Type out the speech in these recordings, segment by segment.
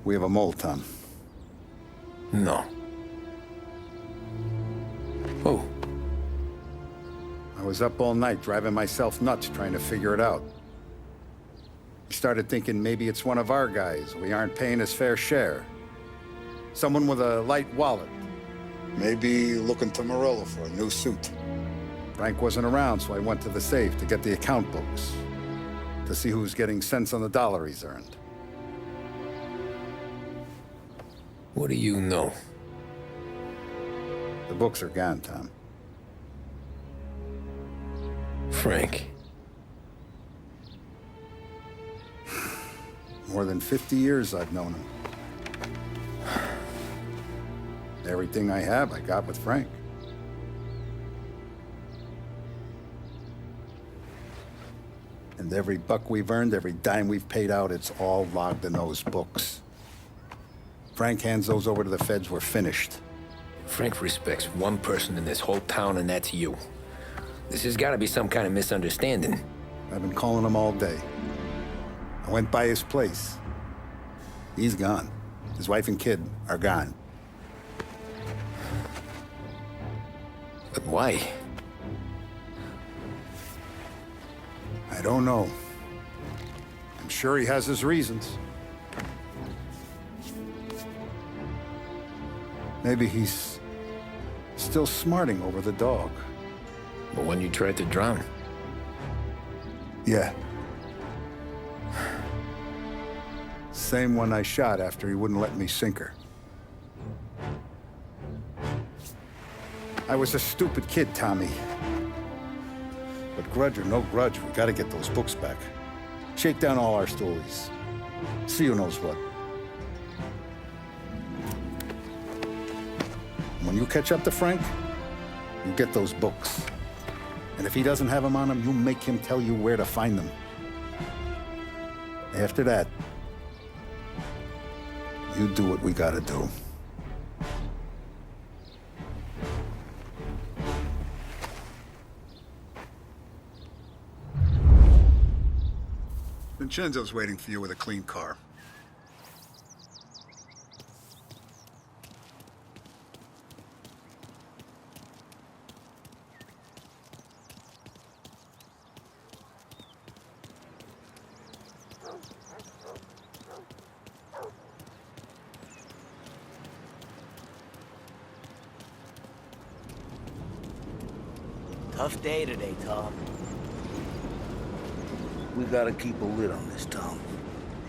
We have a mole, Tom. No. Oh. I was up all night driving myself nuts trying to figure it out. I started thinking maybe it's one of our guys. We aren't paying his fair share. Someone with a light wallet. Maybe looking to Morello for a new suit. Frank wasn't around, so I went to the safe to get the account books. To see who's getting cents on the dollar he's earned. What do you know? The books are gone, Tom. Frank. More than 50 years I've known him. Everything I have, I got with Frank. And every buck we've earned, every dime we've paid out, it's all logged in those books. Frank hands those over to the feds, we're finished. Frank respects one person in this whole town, and that's you. This has got to be some kind of misunderstanding. I've been calling him all day. I went by his place. He's gone. His wife and kid are gone. But why? I don't know. I'm sure he has his reasons. Maybe he's still smarting over the dog. But when you tried to drown? Yeah. Same one I shot after he wouldn't let me sink her. I was a stupid kid, Tommy. But grudge or no grudge, we gotta get those books back. Shake down all our stories. See who knows what. When you catch up to Frank, you get those books. And if he doesn't have them on him, you make him tell you where to find them. After that, you do what we gotta do. Vincenzo's waiting for you with a clean car. Tough day today, Tom. We gotta keep a lid on this town.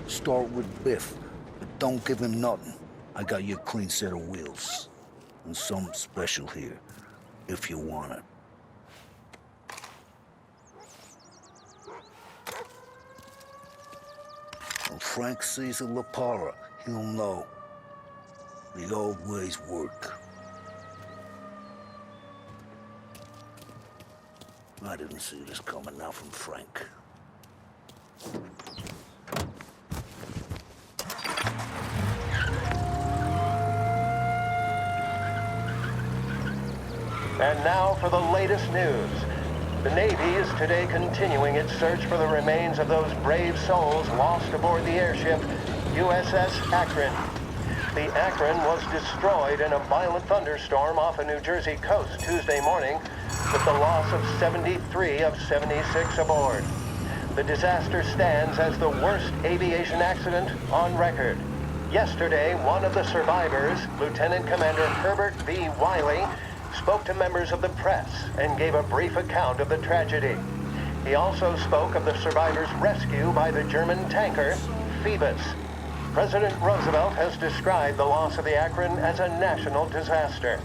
Start with Biff, but don't give him nothing. I got you a clean set of wheels. And something special here, if you want it. When Frank sees a La Parra, he'll know. The old ways work. I didn't see this coming now from Frank. And now for the latest news. The Navy is today continuing its search for the remains of those brave souls lost aboard the airship USS Akron. The Akron was destroyed in a violent thunderstorm off the New Jersey coast Tuesday morning, with the loss of 73 of 76 aboard. The disaster stands as the worst aviation accident on record. Yesterday, one of the survivors, Lieutenant Commander Herbert V. Wiley, spoke to members of the press and gave a brief account of the tragedy. He also spoke of the survivors' rescue by the German tanker, Phoebus. President Roosevelt has described the loss of the Akron as a national disaster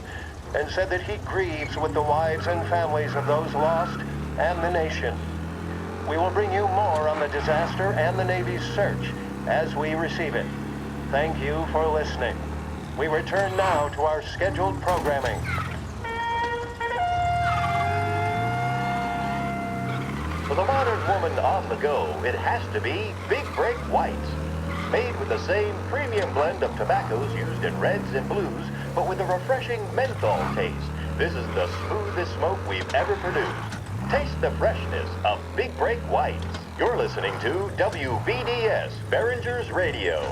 and said that he grieves with the wives and families of those lost and the nation. We will bring you more on the disaster and the Navy's search as we receive it. Thank you for listening. We return now to our scheduled programming. For the modern woman on the go, it has to be Big Break Whites. Made with the same premium blend of tobaccos used in reds and blues, but with a refreshing menthol taste. This is the smoothest smoke we've ever produced. Taste the freshness of Big Break Whites. You're listening to WBDS Behringer's Radio.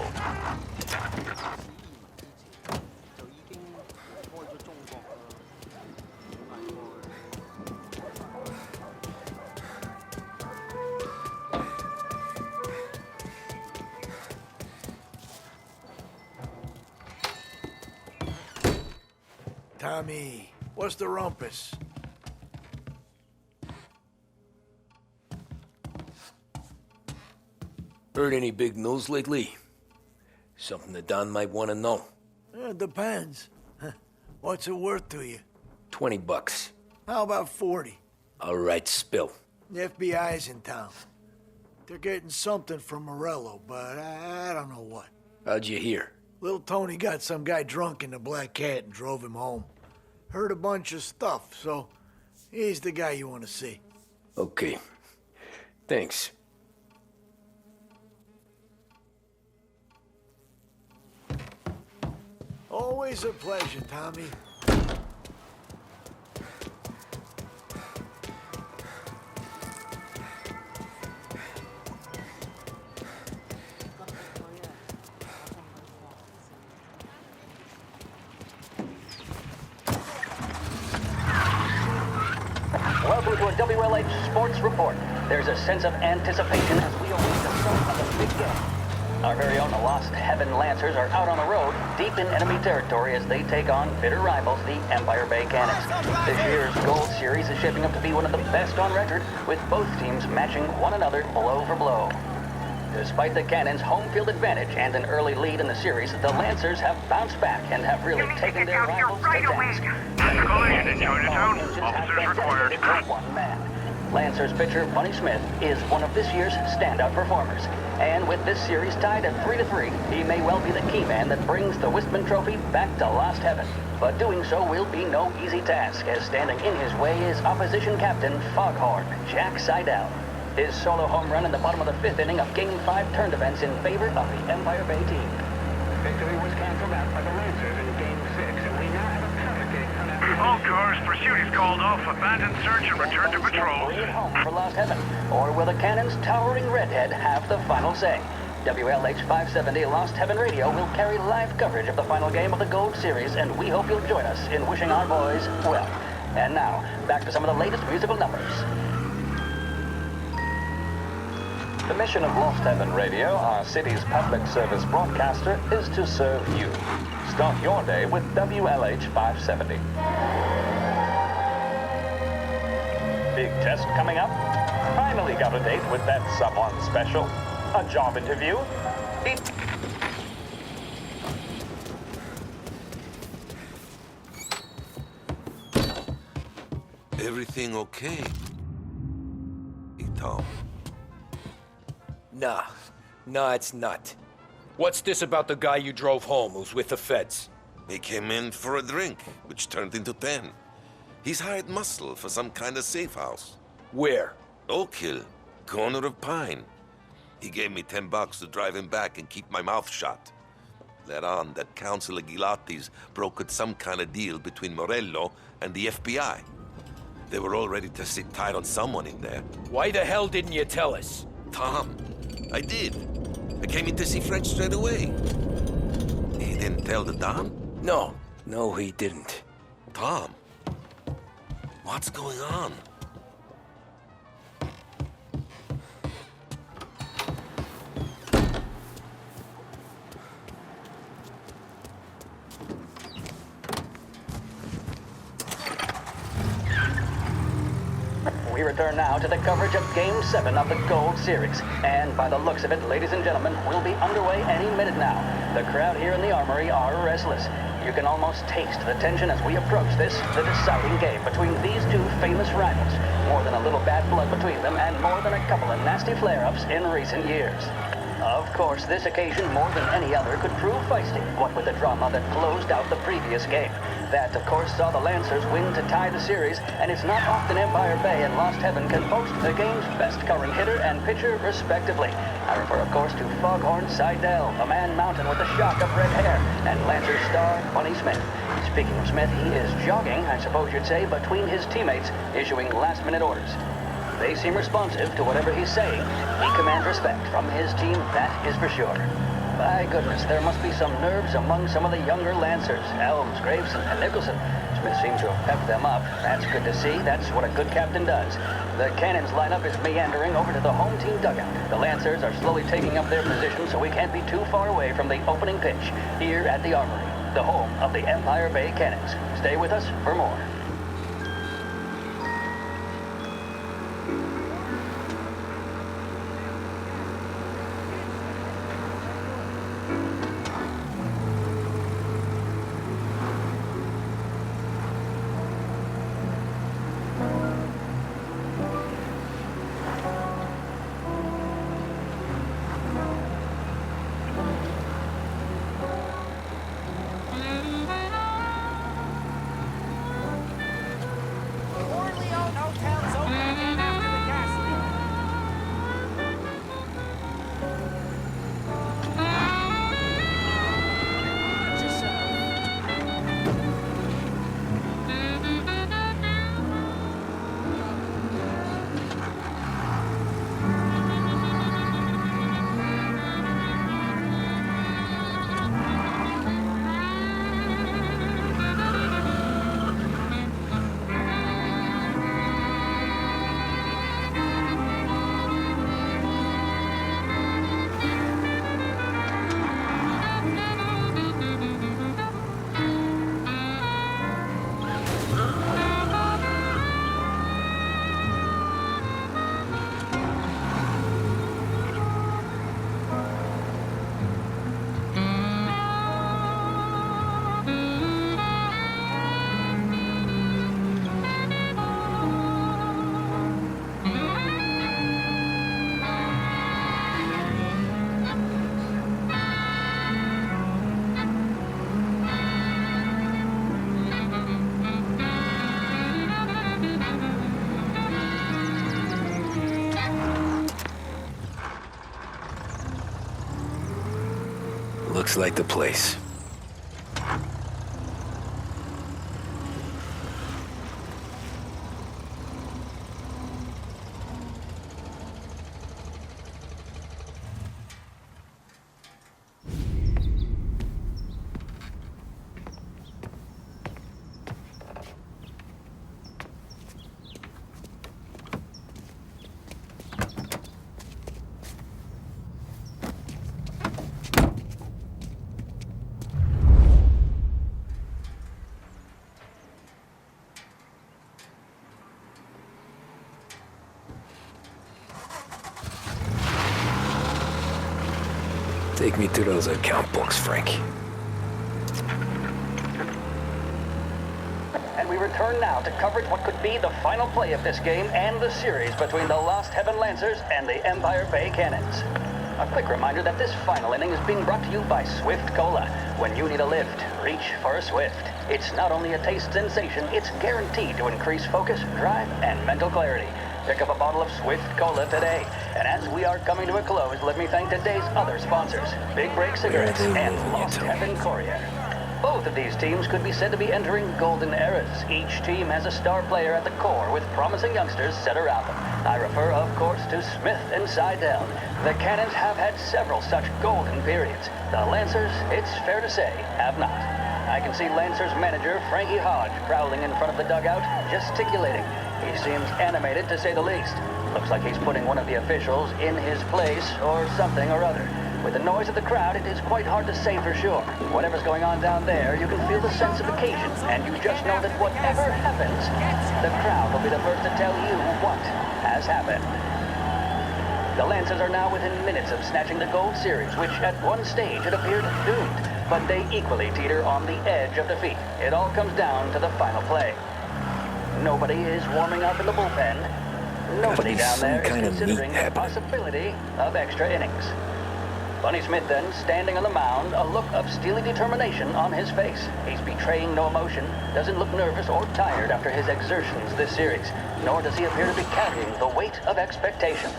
Tommy. What's the rumpus? Heard any big news lately? Something that Don might want to know. It depends. What's it worth to you? $20. How about 40? All right, spill. The FBI's in town. They're getting something from Morello, but I don't know what. How'd you hear? Little Tony got some guy drunk in the Black Cat and drove him home. Heard a bunch of stuff, so he's the guy you want to see. Okay. Thanks. Always a pleasure, Tommy. Welcome to a WLH Sports Report. There's a sense of anticipation as we await the start of the big game. Our very own Lost Heaven Lancers are out on the road, deep in enemy territory as they take on bitter rivals, the Empire Bay Cannons. This year's Gold Series is shaping up to be one of the best on record, with both teams matching one another blow for blow. Despite the Cannons' home field advantage and an early lead in the series, the Lancers have bounced back and have really taken their rivals to task. Collision in Chinatown. Officers required. One man. Lancers pitcher Bunny Smith is one of this year's standout performers. And with this series tied at 3-3, he may well be the key man that brings the Wistman Trophy back to Lost Heaven. But doing so will be no easy task, as standing in his way is opposition captain Foghorn, Jack Seidel. His solo home run in the bottom of the fifth inning of Game 5 turned events in favor of the Empire Bay team. Victory was canceled out by the Lancers in Game 6, and we now have a perfect game. All cars, pursuit is called off. Abandon search and return to patrol. Bring it home for Lost Heaven, or will the Cannon's towering redhead have the final say? WLH 570 Lost Heaven Radio will carry live coverage of the final game of the Gold Series, and we hope you'll join us in wishing our boys well. And now, back to some of the latest musical numbers. The mission of Lost Heaven Radio, our city's public service broadcaster, is to serve you. Start your day with WLH 570. Big test coming up. Finally got a date with that someone special. A job interview. Everything okay? Hey, Tom. Nah, it's not. What's this about the guy you drove home who's with the feds? He came in for a drink, which turned into 10. He's hired muscle for some kind of safe house. Where? Oak Hill, corner of Pine. He gave me $10 to drive him back and keep my mouth shut. Let on that Councilor Gilatti's brokered some kind of deal between Morello and the FBI. They were all ready to sit tight on someone in there. Why the hell didn't you tell us? Tom, I did. I came in to see French straight away. He didn't tell the Don? No, he didn't. Tom, what's going on? We return now to the coverage of Game 7 of the Gold Series. And by the looks of it, ladies and gentlemen, we'll be underway any minute now. The crowd here in the Armory are restless. You can almost taste the tension as we approach this, the deciding game between these two famous rivals. More than a little bad blood between them, and more than a couple of nasty flare-ups in recent years. Of course, this occasion, more than any other, could prove feisty, what with the drama that closed out the previous game. That, of course, saw the Lancers win to tie the series, and it's not often Empire Bay and Lost Heaven can boast the game's best current hitter and pitcher, respectively. I refer, of course, to Foghorn Seidel, a man mountain with a shock of red hair, and Lancers star Bunny Smith. Speaking of Smith, he is jogging, I suppose you'd say, between his teammates, issuing last-minute orders. They seem responsive to whatever he's saying. He commands respect from his team, that is for sure. By goodness, there must be some nerves among some of the younger Lancers, Elms, Graveson, and Nicholson. Smith seems to have pepped them up. That's good to see. That's what a good captain does. The Cannons lineup is meandering over to the home team dugout. The Lancers are slowly taking up their position, so we can't be too far away from the opening pitch here at the Armory. the home of the Empire Bay Cannons. Stay with us for more. Looks like the place. Take me to those account books, Frank. And we return now to coverage what could be the final play of this game and the series between the Lost Heaven Lancers and the Empire Bay Cannons. A quick reminder that this final inning is being brought to you by Swift Cola. When you need a lift, reach for a Swift. It's not only a taste sensation, it's guaranteed to increase focus, drive, and mental clarity. Pick up a bottle of Swift Cola today. And as we are coming to a close, let me thank today's other sponsors, Big Break Cigarettes and Lost Heaven Courier. Both of these teams could be said to be entering golden eras. Each team has a star player at the core with promising youngsters set around them. I refer, of course, to Smith and Seidel. The Cannons have had several such golden periods. The Lancers, it's fair to say, have not. I can see Lancers manager Frankie Hodge prowling in front of the dugout, gesticulating. He seems animated, to say the least. Looks like he's putting one of the officials in his place or something or other. With the noise of the crowd, it is quite hard to say for sure. Whatever's going on down there, you can feel the sense of occasion, and you just know that whatever happens, the crowd will be the first to tell you what has happened. The Lancers are now within minutes of snatching the Gold Series, which at one stage had appeared doomed, but they equally teeter on the edge of defeat. It all comes down to the final play. Nobody is warming up in the bullpen. Nobody down there is considering the possibility of extra innings. Bunny Smith then, standing on the mound, a look of steely determination on his face. He's betraying no emotion, doesn't look nervous or tired after his exertions this series, nor does he appear to be carrying the weight of expectation.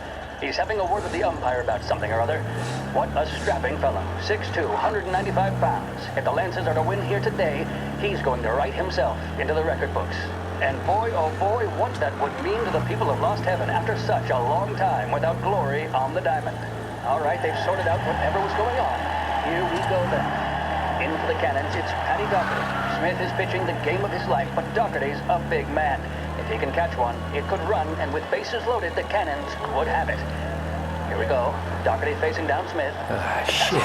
He's having a word with the umpire about something or other. What a strapping fellow. 6'2", 195 pounds. If the Lancers are to win here today, he's going to write himself into the record books. And boy, oh boy, what that would mean to the people of Lost Heaven after such a long time without glory on the diamond. All right, they've sorted out whatever was going on. Here we go then. In for the Cannons, it's Paddy Doherty. Smith is pitching the game of his life, but Doherty's a big man. If he can catch one, it could run, and with bases loaded, the Cannons could have it. Here we go. Doherty facing down Smith. Shit.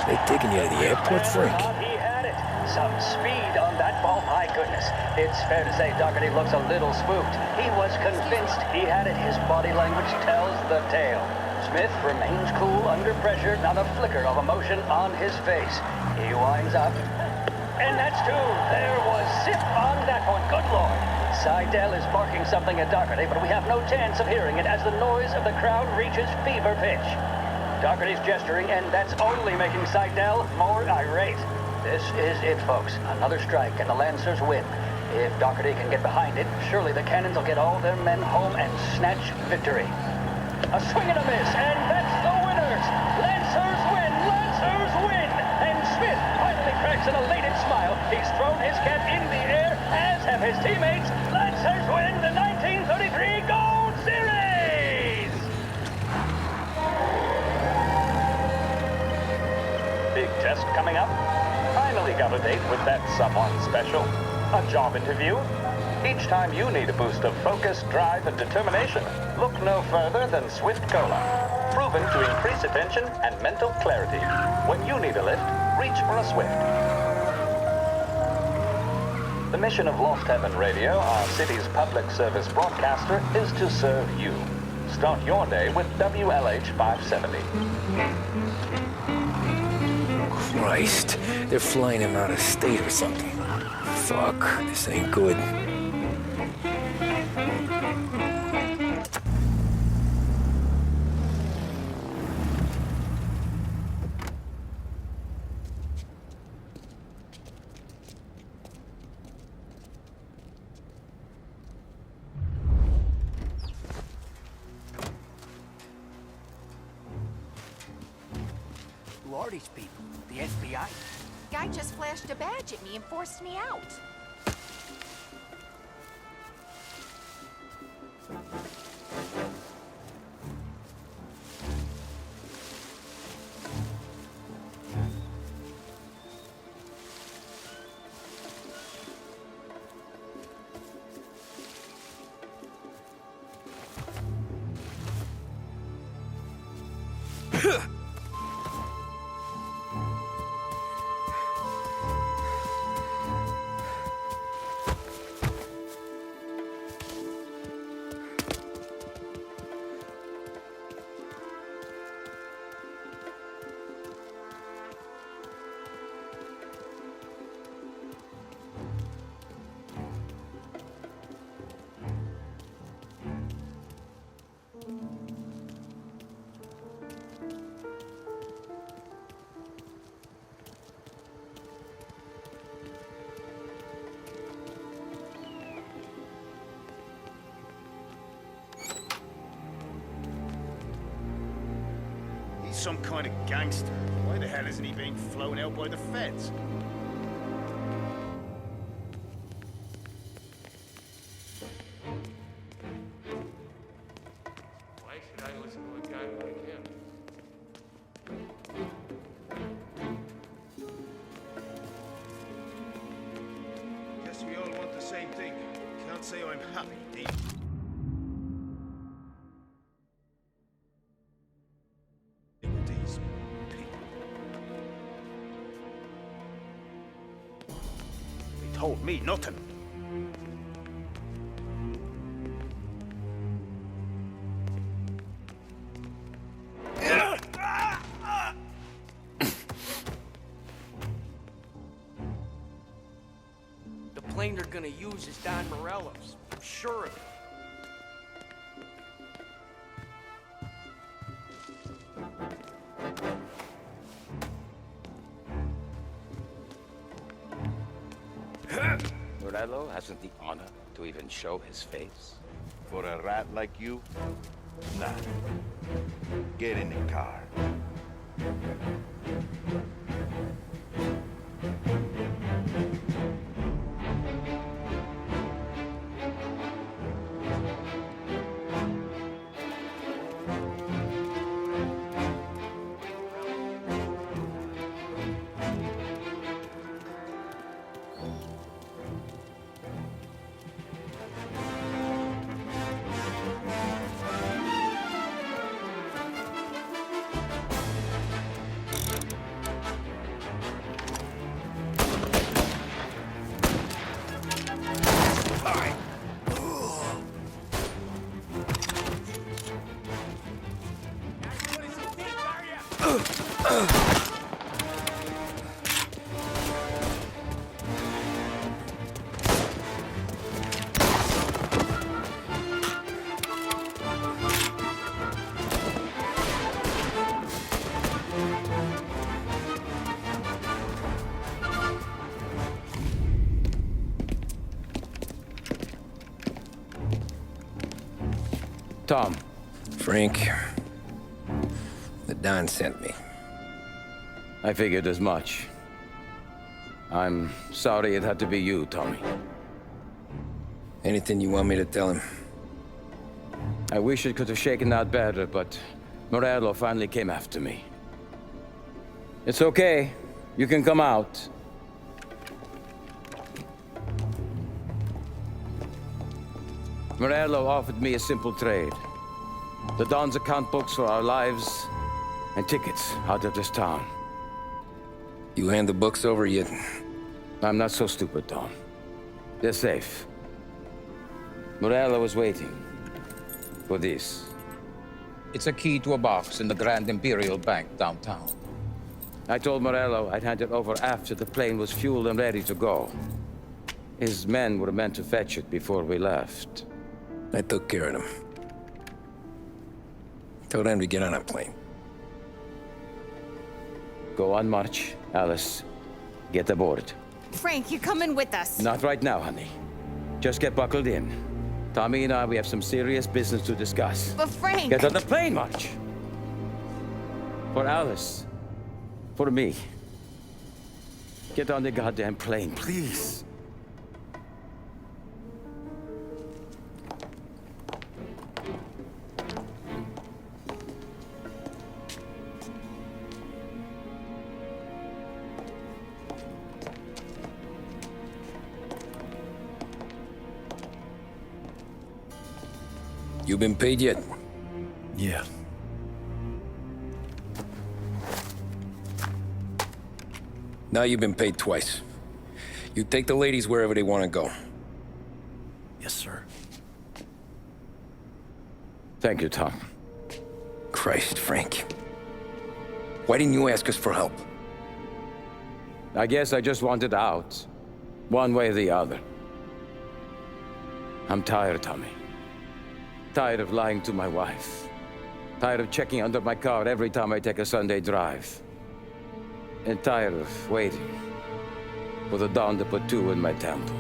They taking you to the airport, Frank? He had it. Some speed on that ball, my goodness. It's fair to say Dougherty looks a little spooked. He was convinced he had it. His body language tells the tale. Smith remains cool under pressure, not a flicker of emotion on his face. He winds up. And that's two. There was zip on that one. Good Lord. Seidel is barking something at Dougherty, but we have no chance of hearing it as the noise of the crowd reaches fever pitch. Dougherty's gesturing, and that's only making Seidel more irate. This is it, folks. Another strike, and the Lancers win. If Dougherty can get behind it, surely the Cannons will get all their men home and snatch victory. A swing and a miss, and that's the winners! Lancers win! Lancers win! And Smith finally cracks an elated smile. He's thrown his cap in the air, as have his teammates. Lancers win the 1933 Gold Series! Big test coming up. Finally got a date with that someone special. A job interview. Each time you need a boost of focus, drive, and determination, look no further than Swift Cola. Proven to increase attention and mental clarity. When you need a lift, reach for a Swift. The mission of Lost Heaven Radio, our city's public service broadcaster, is to serve you. Start your day with WLH 570. Christ, they're flying him out of state or something. Fuck, this ain't good. Who are these people? The FBI? Guy just flashed a badge at me and forced me out. He's some kind of gangster. Why the hell isn't he being flown out by the feds? Why should I listen to a guy like him? Guess we all want the same thing. Can't say I'm happy, Dave. These people. They told me nothing. The plane they're gonna use is Don Morello's. I'm sure of it. Morello hasn't the honor to even show his face. For a rat like you? Nah. Get in the car. Tom. Frank. The Don sent me. I figured as much. I'm sorry it had to be you, Tommy. Anything you want me to tell him? I wish it could have shaken out better, but Morello finally came after me. It's okay. You can come out. Morello offered me a simple trade. The Don's account books for our lives and tickets out of this town. You hand the books over yet? I'm not so stupid, Don. They're safe. Morello was waiting for this. It's a key to a box in the Grand Imperial Bank downtown. I told Morello I'd hand it over after the plane was fueled and ready to go. His men were meant to fetch it before we left. I took care of them. Told them to get on a plane. Go on, March. Alice, get aboard. Frank, you're coming with us. Not right now, honey. Just get buckled in. Tommy and I, we have some serious business to discuss. But Frank... Get on the plane, March! For Alice. For me. Get on the goddamn plane, please. You been paid yet? Yeah. Now you've been paid twice. You take the ladies wherever they want to go. Yes, sir. Thank you, Tom. Christ, Frank. Why didn't you ask us for help? I guess I just wanted out. One way or the other. I'm tired, Tommy. Tired of lying to my wife. Tired of checking under my car every time I take a Sunday drive. And tired of waiting for the dawn to put two in my temple.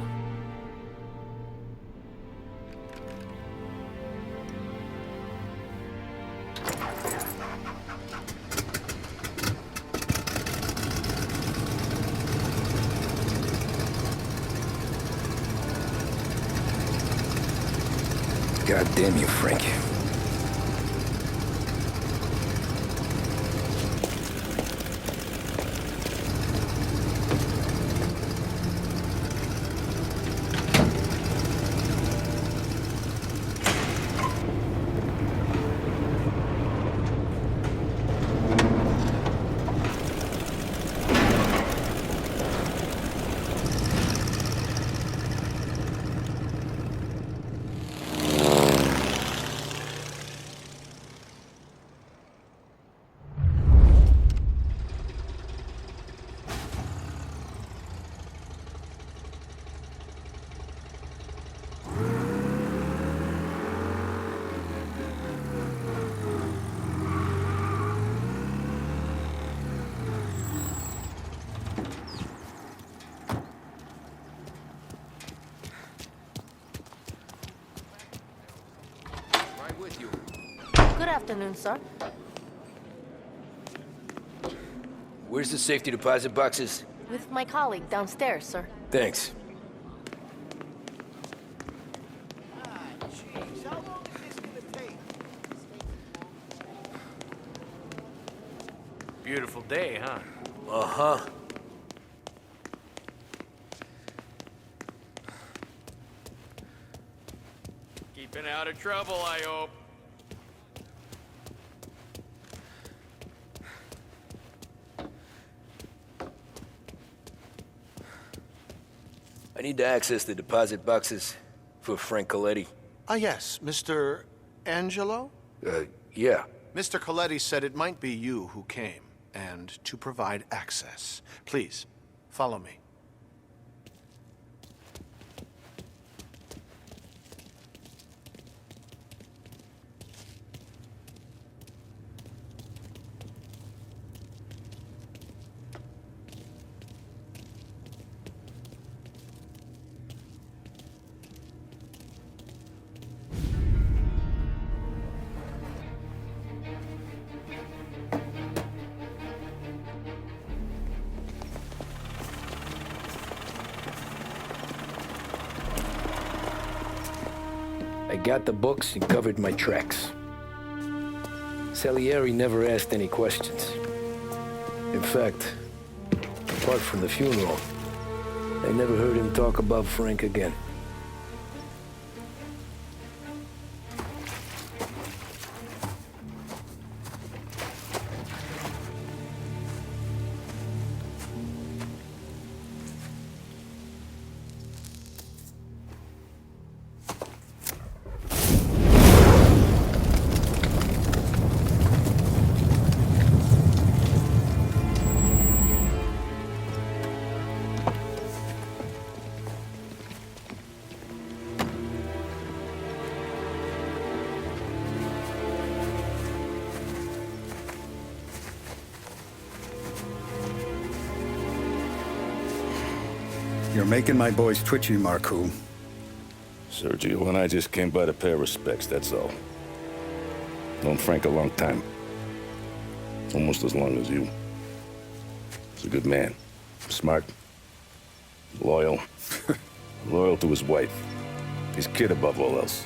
God damn you, Frank. Good afternoon, sir. Where's the safety deposit boxes? With my colleague downstairs, sir. Thanks. Beautiful day, huh? Uh-huh. Keeping out of trouble, I hope. I need to access the deposit boxes for Frank Coletti. Ah, yes, Mr. Angelo? Yeah. Mr. Coletti said it might be you who came, and to provide access. Please, follow me. I got the books and covered my tracks. Salieri never asked any questions. In fact, apart from the funeral, I never heard him talk about Frank again. You're making my boys twitchy, Marku. Sergio and I just came by to pay respects, that's all. Known Frank a long time. Almost as long as you. He's a good man. Smart. Loyal. Loyal to his wife. His kid above all else.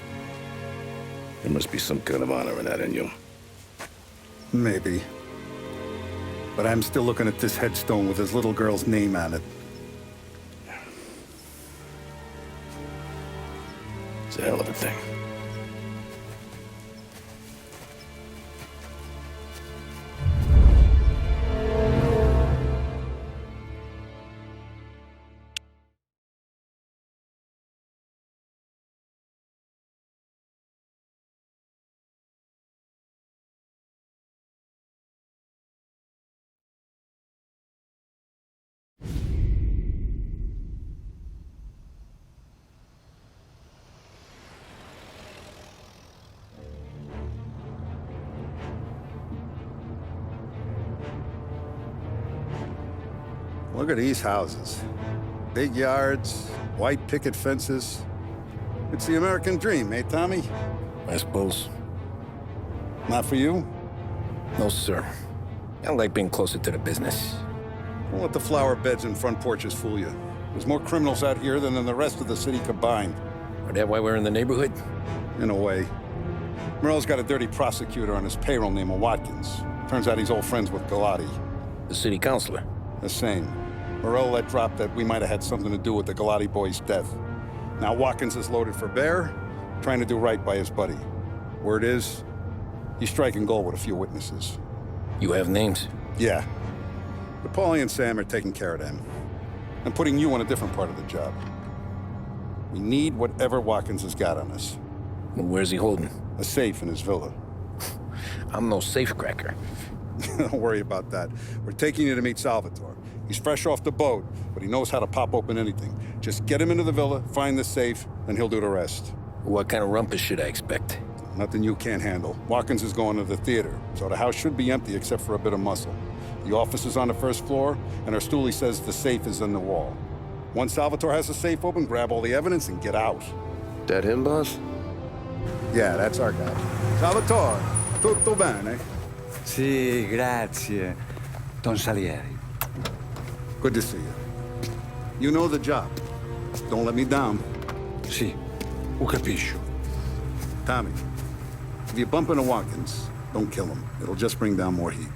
There must be some kind of honor in that in you. Maybe. But I'm still looking at this headstone with his little girl's name on it. It's a hell of a thing. Look at these houses. Big yards, white picket fences. It's the American dream, eh, Tommy? I suppose. Not for you? No, sir. I like being closer to the business. Don't let the flower beds and front porches fool you. There's more criminals out here than in the rest of the city combined. Is that why we're in the neighborhood? In a way. Morello's got a dirty prosecutor on his payroll named Watkins. Turns out he's old friends with Galati. The city councilor? The same. Morello let drop that we might have had something to do with the Galati boy's death. Now Watkins is loaded for bear, trying to do right by his buddy. Word is, he's striking gold with a few witnesses. You have names? Yeah. But Paulie and Sam are taking care of them. I'm putting you on a different part of the job. We need whatever Watkins has got on us. Well, where's he holding? A safe in his villa. I'm no safecracker. Don't worry about that. We're taking you to meet Salvatore. He's fresh off the boat, but he knows how to pop open anything. Just get him into the villa, find the safe, and he'll do the rest. What kind of rumpus should I expect? Nothing you can't handle. Watkins is going to the theater, so the house should be empty except for a bit of muscle. The office is on the first floor, and our stoolie says the safe is in the wall. Once Salvatore has the safe open, grab all the evidence and get out. That him, boss? Yeah, that's our guy. Salvatore, tutto bene? Sì, grazie, Don Salieri. Good to see you. You know the job. Don't let me down. Sì, ho capisco. Tommy, if you bump into Watkins, don't kill him. It'll just bring down more heat.